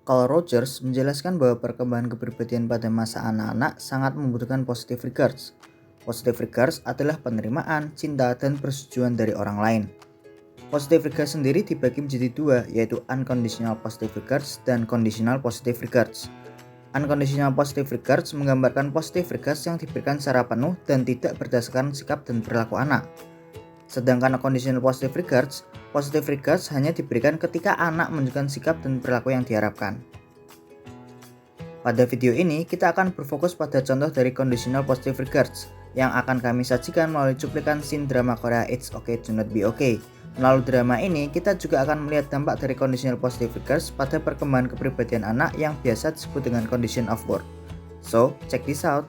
Carl Rogers menjelaskan bahwa perkembangan kepribadian pada masa anak-anak sangat membutuhkan positive regards. Positive regards adalah penerimaan, cinta, dan persetujuan dari orang lain. Positive regards sendiri dibagi menjadi dua, yaitu unconditional positive regards dan conditional positive regards. Unconditional positive regards menggambarkan positive regards yang diberikan secara penuh dan tidak berdasarkan sikap dan perilaku anak. Sedangkan conditional positive regards hanya diberikan ketika anak menunjukkan sikap dan perilaku yang diharapkan. Pada video ini, kita akan berfokus pada contoh dari conditional positive regards yang akan kami sajikan melalui cuplikan scene drama Korea It's Okay to Not Be Okay. Melalui drama ini, kita juga akan melihat dampak dari conditional positive regards pada perkembangan kepribadian anak yang biasa disebut dengan condition of worth. So, check this out.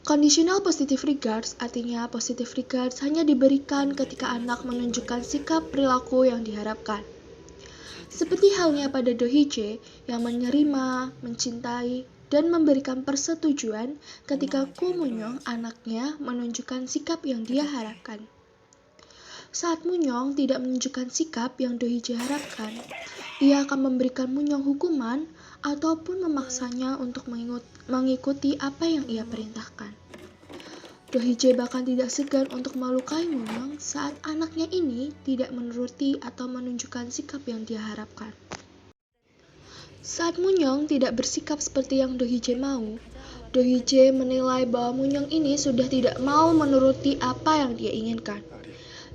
Conditional positive regards artinya positive regards hanya diberikan ketika anak menunjukkan sikap perilaku yang diharapkan. Seperti halnya pada Do Hee-jae yang menerima, mencintai, dan memberikan persetujuan ketika Ko Moon-young anaknya menunjukkan sikap yang dia harapkan. Saat Moon-young tidak menunjukkan sikap yang Do Hee-jae harapkan, ia akan memberikan Moon-young hukuman ataupun memaksanya untuk mengikuti apa yang ia perintahkan. Do Hee-jae bahkan tidak segan untuk melukai Moon-young saat anaknya ini tidak menuruti atau menunjukkan sikap yang dia harapkan. Saat Moon-young tidak bersikap seperti yang Do Hee-jae mau, Do Hee-jae menilai bahwa Moon-young ini sudah tidak mau menuruti apa yang dia inginkan.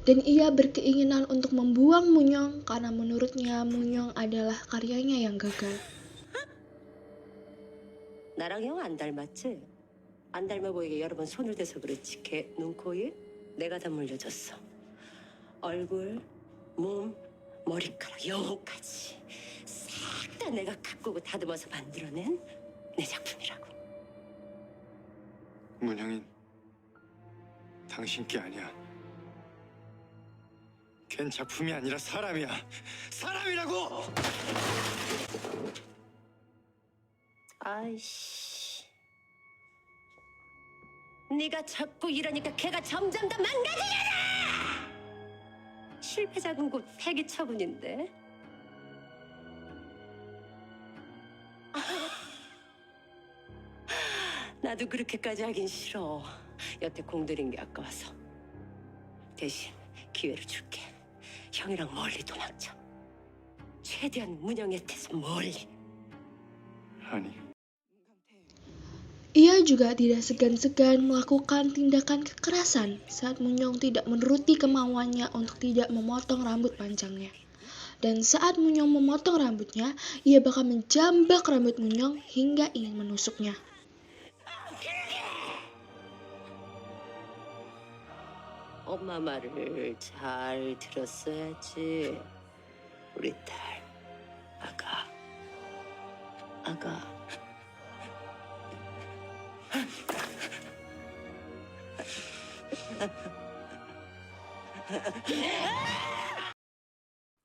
Dan ia berkeinginan untuk membuang Moon-young karena menurutnya Moon-young adalah karyanya yang gagal. 나랑 형 안 닮았지? 안 닮아 보이게 여러 번 손을 대서 그렇지. 걔 눈, 코, 입 내가 다 물려줬어. 얼굴, 몸, 머리카락, 영혼까지 싹 다 내가 가꾸고 다듬어서 만들어낸 내 작품이라고. 문형인, 당신 게 아니야. 걘 작품이 아니라 사람이야. 사람이라고! 아이씨. 네가 자꾸 이러니까 걔가 점점 더 망가지잖아! 실패작은 곧 폐기 처분인데. 나도 그렇게까지 하긴 싫어. 여태 공들인 게 아까워서. 대신 기회를 줄게. 형이랑 멀리 도망쳐. 최대한 문영의 곁에서 멀리. 아니. Ia juga tidak segan-segan melakukan tindakan kekerasan saat Moon-young tidak menuruti kemauannya untuk tidak memotong rambut panjangnya. Dan saat Moon-young memotong rambutnya, ia bakal menjambak rambut Moon-young hingga ingin menusuknya. 엄마 말을 잘 들었어야지. 우리 딸, 아가.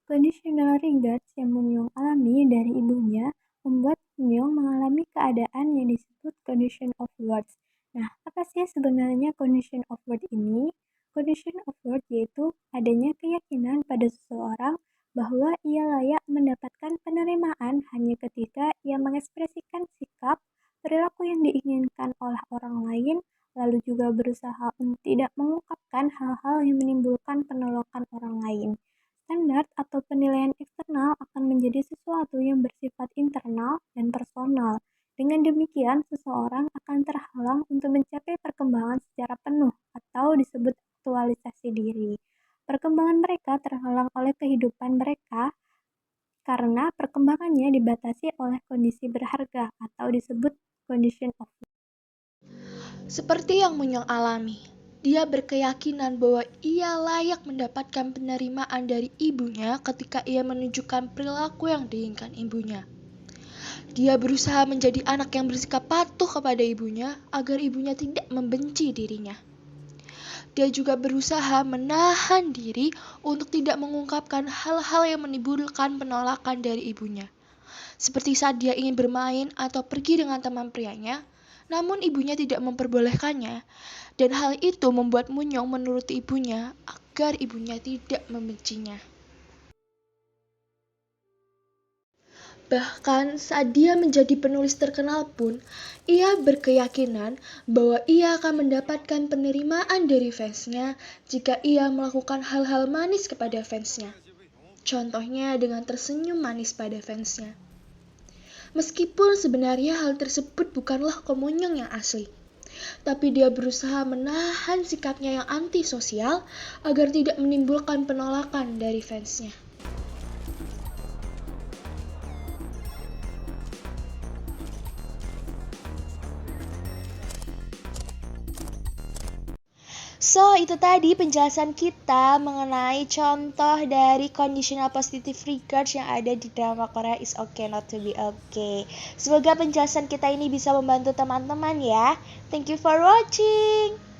Conditional regards yang Moon-young alami dari ibunya membuat Moon-young mengalami keadaan yang disebut condition of worth. Nah, apa sih sebenarnya condition of worth ini? Condition of worth yaitu adanya keyakinan pada seseorang bahwa ia layak mendapatkan penerimaan hanya ketika ia mengekspresikan sikap, perilaku yang diinginkan oleh orang lain, lalu juga berusaha untuk tidak mengungkapkan hal-hal yang menimbulkan penolakan orang lain. Standar atau penilaian eksternal akan menjadi sesuatu yang bersifat internal dan personal. Dengan demikian, seseorang akan terhalang untuk mencapai perkembangan secara penuh atau disebut aktualisasi diri. Perkembangan mereka terhalang oleh kehidupan mereka karena perkembangannya dibatasi oleh kondisi berharga atau disebut condition of life. Seperti yang Moon-young alami, dia berkeyakinan bahwa ia layak mendapatkan penerimaan dari ibunya ketika ia menunjukkan perilaku yang diinginkan ibunya. Dia berusaha menjadi anak yang bersikap patuh kepada ibunya agar ibunya tidak membenci dirinya. Dia juga berusaha menahan diri untuk tidak mengungkapkan hal-hal yang menimbulkan penolakan dari ibunya. Seperti saat dia ingin bermain atau pergi dengan teman prianya, namun ibunya tidak memperbolehkannya. Dan hal itu membuat Moon-young menuruti ibunya agar ibunya tidak membencinya. Bahkan saat dia menjadi penulis terkenal pun, ia berkeyakinan bahwa ia akan mendapatkan penerimaan dari fansnya jika ia melakukan hal-hal manis kepada fansnya. Contohnya dengan tersenyum manis pada fansnya. Meskipun sebenarnya hal tersebut bukanlah Komonyong yang asli, tapi dia berusaha menahan sikapnya yang antisosial agar tidak menimbulkan penolakan dari fansnya. So, itu tadi penjelasan kita mengenai contoh dari conditional positive regards yang ada di drama Korea Is Okay Not to Be Okay. Semoga penjelasan kita ini bisa membantu teman-teman ya. Thank you for watching.